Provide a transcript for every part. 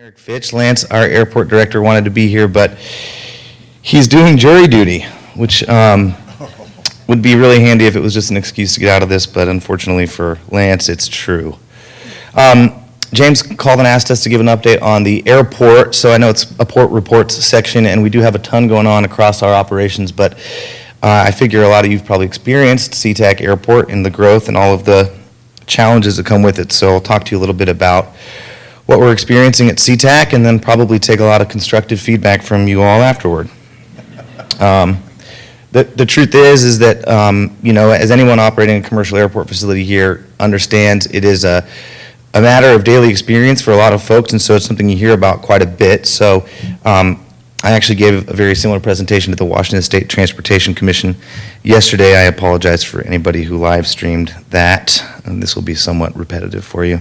Ffitch. Lance, our airport director, wanted to be here, but he's doing jury duty, which would be really handy if it was just an excuse to get out of this, but unfortunately for Lance, it's true. James called and asked us to give an update on the airport, so I know it's a port reports section, and we do have a ton going on across our operations, but I figure a lot of you've probably experienced SeaTac Airport and the growth and all of the challenges that come with it, so I'll talk to you a little bit about what we're experiencing at SeaTac, and then probably take a lot of constructive feedback from you all afterward. The truth is that, as anyone operating a commercial airport facility here understands, it is a matter of daily experience for a lot of folks, and so it's something you hear about quite a bit. So I actually gave a very similar presentation to the Washington State Transportation Commission yesterday. I apologize for anybody who live streamed that, and this will be somewhat repetitive for you.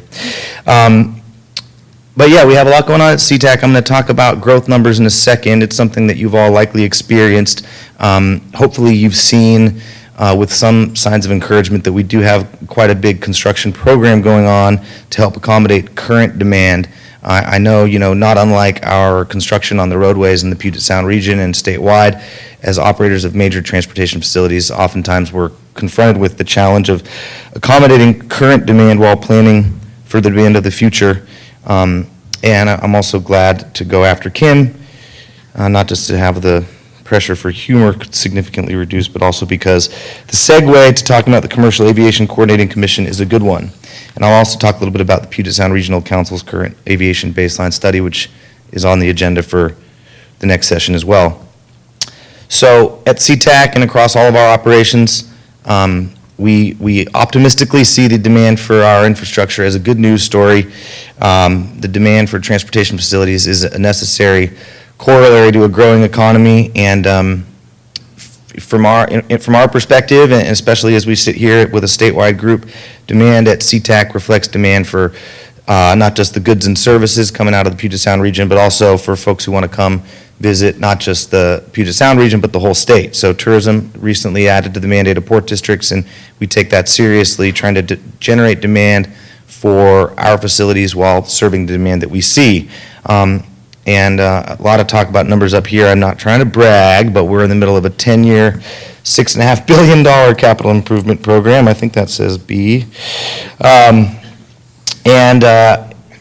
But yeah, we have a lot going on at SeaTac. I'm going to talk about growth numbers in a second. It's something that you've all likely experienced. Hopefully you've seen with some signs of encouragement that we do have quite a big construction program going on to help accommodate current demand. I know, not unlike our construction on the roadways in the Puget Sound region and statewide, as operators of major transportation facilities, oftentimes we're confronted with the challenge of accommodating current demand while planning for the demand of the future. And I'm also glad to go after Kim, not just to have the pressure for humor significantly reduced, but also because the segue to talking about the Commercial Aviation Coordinating Commission is a good one. And I'll also talk a little bit about the Puget Sound Regional Council's current aviation baseline study, which is on the agenda for the next session as well. So at SeaTac and across all of our operations, we optimistically see the demand for our infrastructure as a good news story. The demand for transportation facilities is a necessary corollary to a growing economy, and from our perspective, and especially as we sit here with a statewide group, demand at SeaTac reflects demand for not just the goods and services coming out of the Puget Sound region, but also for folks who want to come visit not just the Puget Sound region, but the whole state. So tourism recently added to the mandated port districts, and we take that seriously, trying to generate demand for our facilities while serving the demand that we see. And a lot of talk about numbers up here. I'm not trying to brag, but we're in the middle of a 10-year, $6.5 billion capital improvement program. I think that says B.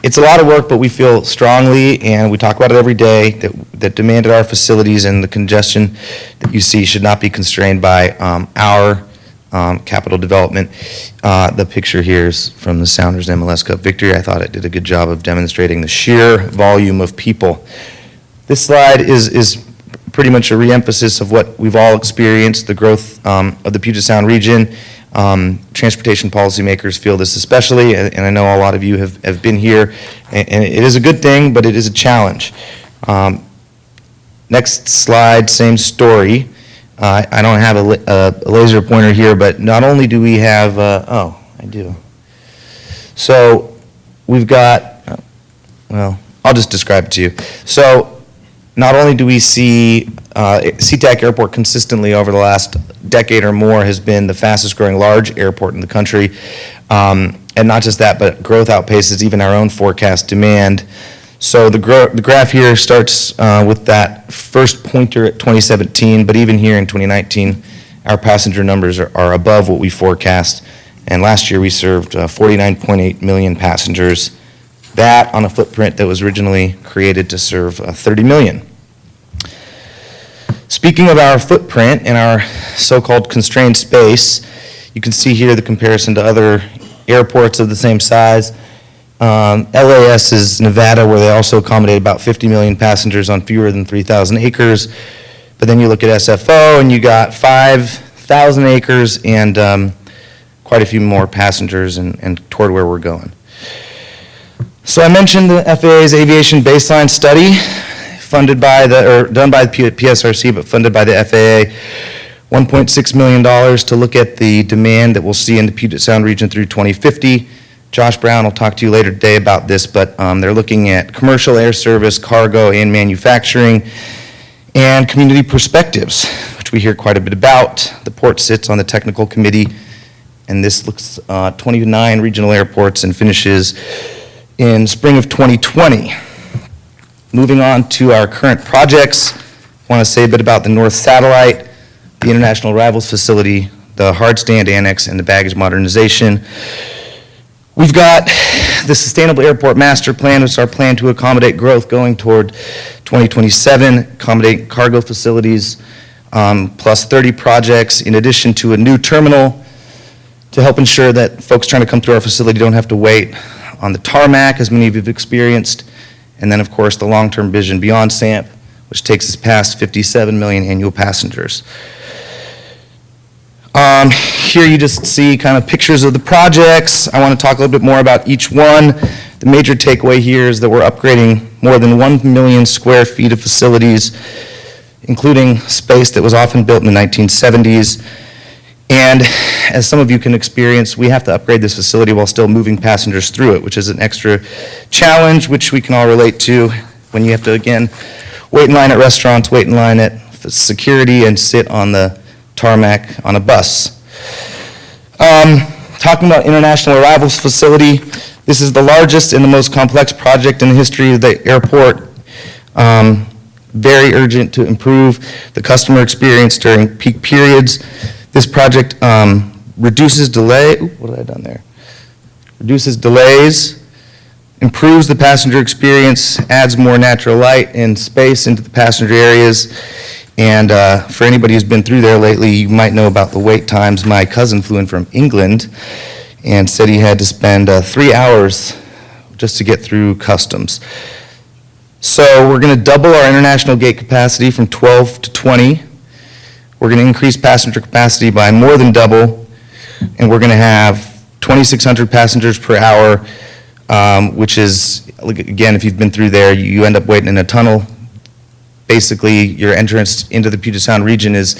It's a lot of work, but we feel strongly, and we talk about it every day, that demand at our facilities and the congestion that you see should not be constrained by our capital development. The picture here is from the Sounders MLS Cup victory. I thought it did a good job of demonstrating the sheer volume of people. This slide is pretty much a reemphasis of what we've all experienced, the growth of the Puget Sound region. Transportation policymakers feel this especially, and I know a lot of you have been here, and it is a good thing, but it is a challenge. Next slide, same story. I don't have a laser pointer here, but not only do we have, I do. So we've got, I'll just describe it to you. So not only do we see SeaTac Airport consistently over the last decade or more has been the fastest growing large airport in the country, and not just that, but growth outpaces even our own forecast demand. So the graph here starts with that first pointer at 2017, but even here in 2019, our passenger numbers are above what we forecast. And last year we served 49.8 million passengers. That on a footprint that was originally created to serve 30 million. Speaking of our footprint and our so-called constrained space, you can see here the comparison to other airports of the same size. LAS is Nevada, where they also accommodate about 50 million passengers on fewer than 3,000 acres. But then you look at SFO, and you got 5,000 acres and quite a few more passengers and toward where we're going. So I mentioned the FAA's Aviation Baseline Study, funded by done by the PSRC, but funded by the FAA. $1.6 million to look at the demand that we'll see in the Puget Sound region through 2050. Josh Brown will talk to you later today about this, but they're looking at commercial air service, cargo, and manufacturing, and community perspectives, which we hear quite a bit about. The port sits on the technical committee, and this looks 29 regional airports and finishes in spring of 2020. Moving on to our current projects, I want to say a bit about the North Satellite, the International Arrivals Facility, the hard stand annex, and the baggage modernization. We've got the Sustainable Airport Master Plan, which is our plan to accommodate growth going toward 2027, accommodate cargo facilities, plus 30 projects, in addition to a new terminal to help ensure that folks trying to come through our facility don't have to wait on the tarmac, as many of you have experienced. And then, of course, the long-term vision beyond SAMP, which takes us past 57 million annual passengers. Here you just see kind of pictures of the projects. I want to talk a little bit more about each one. The major takeaway here is that we're upgrading more than 1 million square feet of facilities, including space that was often built in the 1970s. And as some of you can experience, we have to upgrade this facility while still moving passengers through it, which is an extra challenge, which we can all relate to when you have to, again, wait in line at restaurants, wait in line at security, and sit on the tarmac on a bus. Talking about International Arrivals Facility, this is the largest and the most complex project in the history of the airport. Very urgent to improve the customer experience during peak periods. This project reduces Reduces delays, improves the passenger experience, adds more natural light and space into the passenger areas. And for anybody who's been through there lately, you might know about the wait times. My cousin flew in from England and said he had to spend 3 hours just to get through customs. So we're going to double our international gate capacity from 12 to 20. We're going to increase passenger capacity by more than double, and we're going to have 2,600 passengers per hour, which is, again, if you've been through there, you end up waiting in a tunnel. Basically, your entrance into the Puget Sound region is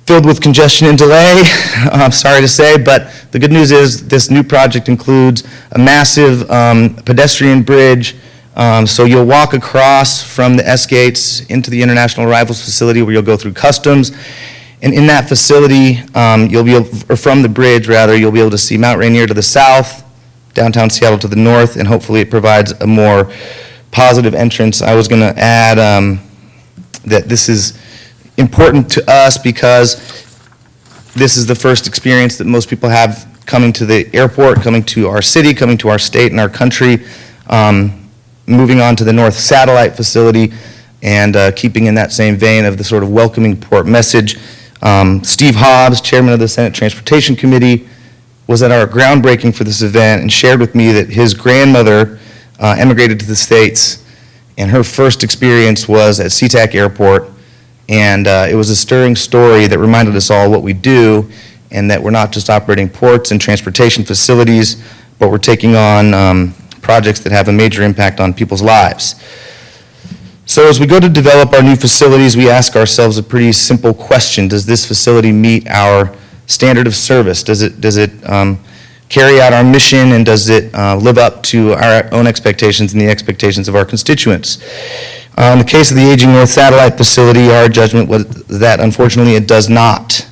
filled with congestion and delay, I'm sorry to say, but the good news is this new project includes a massive pedestrian bridge. So you'll walk across from the S gates into the International Arrivals Facility where you'll go through customs. And in that facility, from the bridge rather, you'll be able to see Mount Rainier to the south, downtown Seattle to the north, and hopefully it provides a more positive entrance. I was going to add that this is important to us because this is the first experience that most people have coming to the airport, coming to our city, coming to our state and our country. Moving on to the North Satellite Facility and keeping in that same vein of the sort of welcoming port message. Steve Hobbs, chairman of the Senate Transportation Committee, was at our groundbreaking for this event and shared with me that his grandmother emigrated to the States, and her first experience was at SeaTac Airport, and it was a stirring story that reminded us all what we do, and that we're not just operating ports and transportation facilities, but we're taking on projects that have a major impact on people's lives. So as we go to develop our new facilities, we ask ourselves a pretty simple question. Does this facility meet our standard of service? Does it carry out our mission, and does it live up to our own expectations and the expectations of our constituents? In the case of the aging North Satellite Facility, our judgment was that unfortunately it does not.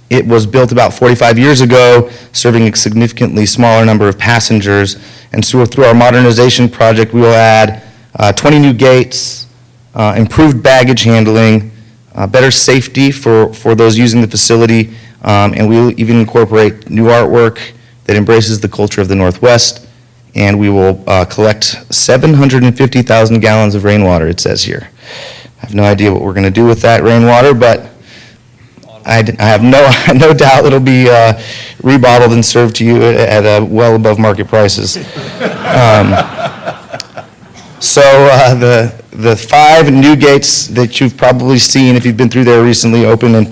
It was built about 45 years ago, serving a significantly smaller number of passengers. And so through our modernization project, we will add 20 new gates, improved baggage handling, better safety for those using the facility, and we will even incorporate new artwork that embraces the culture of the Northwest. And we will collect 750,000 gallons of rainwater, it says here. I have no idea what we're going to do with that rainwater, but I have no doubt it'll be rebottled and served to you at well above market prices. So the 5 new gates that you've probably seen if you've been through there recently open in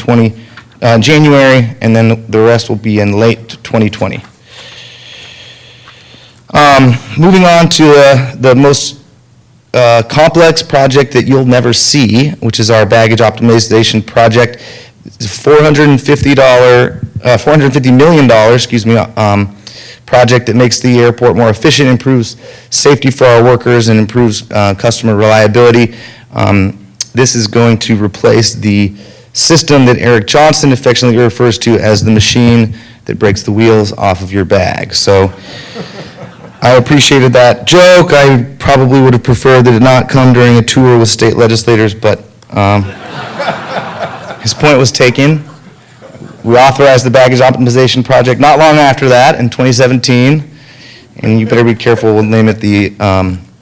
January, and then the rest will be in late 2020. Moving on to the most complex project that you'll never see, which is our baggage optimization project. It's a $450 million, project that makes the airport more efficient, improves safety for our workers, and improves customer reliability. This is going to replace the system that Eric Johnson affectionately refers to as the machine that breaks the wheels off of your bag. So I appreciated that joke. I probably would have preferred that it not come during a tour with state legislators, but his point was taken. We authorized the baggage optimization project not long after that, in 2017, and you better be careful, we'll name it the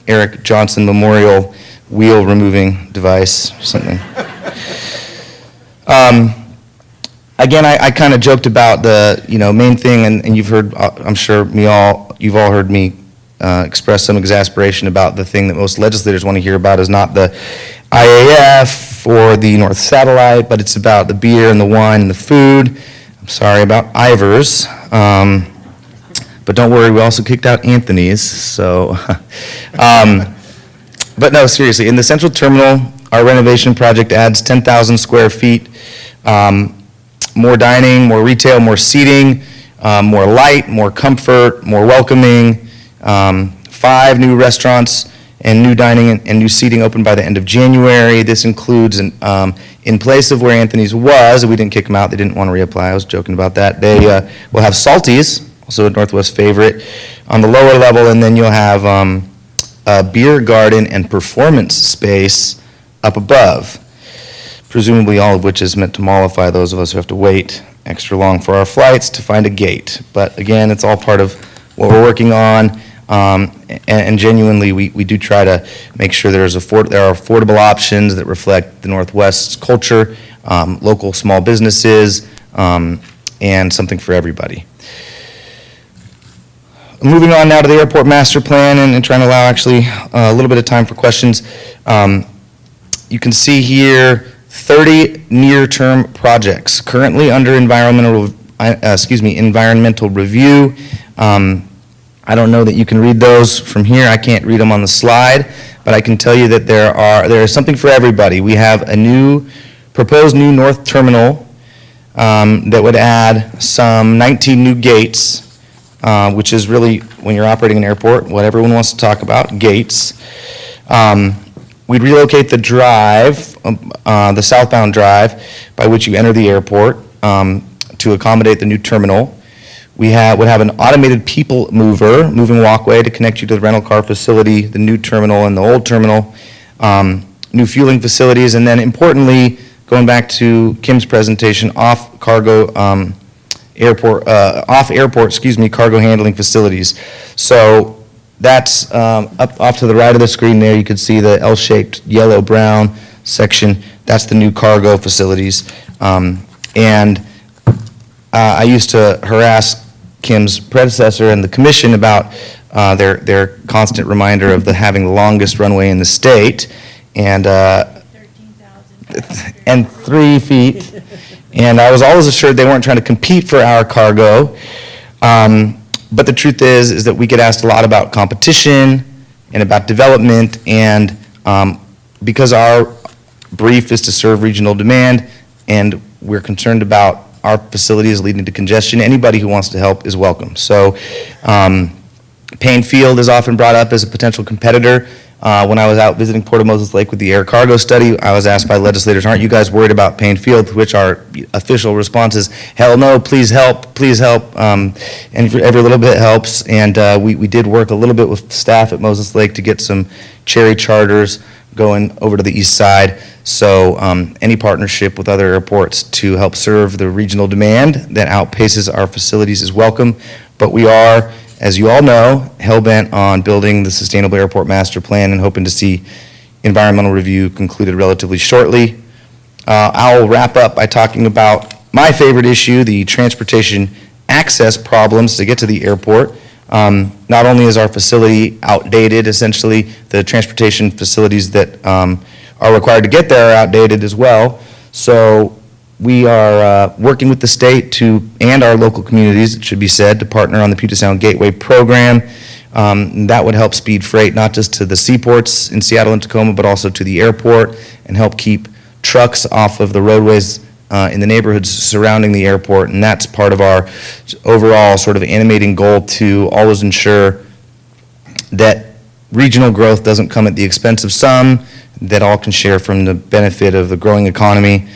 Eric Johnson Memorial Wheel Removing Device or something. Again, I kind of joked about the main thing, and you've heard, I'm sure you've all heard me express some exasperation about the thing that most legislators want to hear about is not the IAF or the North Satellite, but it's about the beer and the wine and the food. I'm sorry about Ivers, but don't worry, we also kicked out Anthony's. So, but no, seriously, in the Central Terminal, our renovation project adds 10,000 square feet. More dining, more retail, more seating, more light, more comfort, more welcoming. 5 new restaurants and new dining and new seating open by the end of January. This includes, in place of where Anthony's was, we didn't kick them out, they didn't want to reapply, I was joking about that. They will have Salty's, also a Northwest favorite, on the lower level, and then you'll have a beer garden and performance space up above. Presumably all of which is meant to mollify those of us who have to wait extra long for our flights to find a gate. But again, it's all part of what we're working on, and genuinely we do try to make sure there are affordable options that reflect the Northwest's culture, local small businesses, and something for everybody. Moving on now to the airport master plan and trying to allow actually a little bit of time for questions. You can see here 30 near-term projects currently under environmental review. I don't know that you can read those from here. I can't read them on the slide, but I can tell you that there is something for everybody. We have a proposed new north terminal that would add some 19 new gates, which is really, when you're operating an airport, what everyone wants to talk about, gates. We'd relocate the drive, the southbound drive, by which you enter the airport to accommodate the new terminal. We would have an automated people moving walkway to connect you to the rental car facility, the new terminal and the old terminal, new fueling facilities, and then importantly, going back to Kim's presentation, off airport, cargo handling facilities. So that's up off to the right of the screen there. You can see the L-shaped yellow-brown section. That's the new cargo facilities. And I used to harass Kim's predecessor and the commission about their constant reminder of having the longest runway in the state, and 3 feet. And I was always assured they weren't trying to compete for our cargo. But the truth is that we get asked a lot about competition and about development, and because our brief is to serve regional demand, and we're concerned about our facilities leading to congestion, anybody who wants to help is welcome. So Payne Field is often brought up as a potential competitor. When I was out visiting Port of Moses Lake with the air cargo study, I was asked by legislators, aren't you guys worried about Payne Field? To which our official response is, hell no, please help, please help. And every little bit helps. And we did work a little bit with staff at Moses Lake to get some cherry charters going over to the east side. So any partnership with other airports to help serve the regional demand that outpaces our facilities is welcome. But we are, as you all know, hell-bent on building the Sustainable Airport Master Plan and hoping to see environmental review concluded relatively shortly. I'll wrap up by talking about my favorite issue, the transportation access problems to get to the airport. Not only is our facility outdated, essentially, the transportation facilities that are required to get there are outdated as well. So we are working with the state and our local communities, it should be said, to partner on the Puget Sound Gateway program. That would help speed freight not just to the seaports in Seattle and Tacoma, but also to the airport, and help keep trucks off of the roadways in the neighborhoods surrounding the airport. And that's part of our overall sort of animating goal to always ensure that regional growth doesn't come at the expense of some, that all can share from the benefit of the growing economy.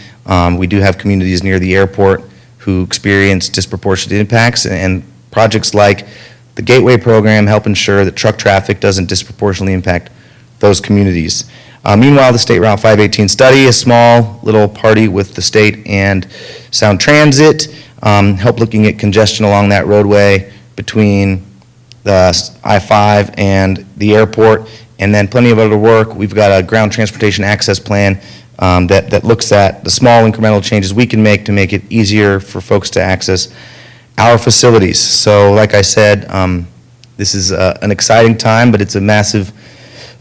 We do have communities near the airport who experience disproportionate impacts, and projects like the Gateway program help ensure that truck traffic doesn't disproportionately impact those communities. Meanwhile, the State Route 518 study, a small little party with the state and Sound Transit, help looking at congestion along that roadway between the I-5 and the airport, and then plenty of other work. We've got a ground transportation access plan that looks at the small incremental changes we can make to make it easier for folks to access our facilities. So like I said, this is an exciting time, but it's a massive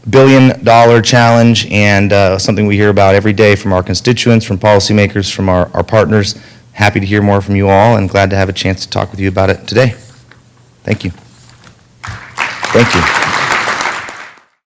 billion-dollar challenge, and something we hear about every day from our constituents, from policymakers, from our partners. Happy to hear more from you all, and glad to have a chance to talk with you about it today. Thank you. Thank you.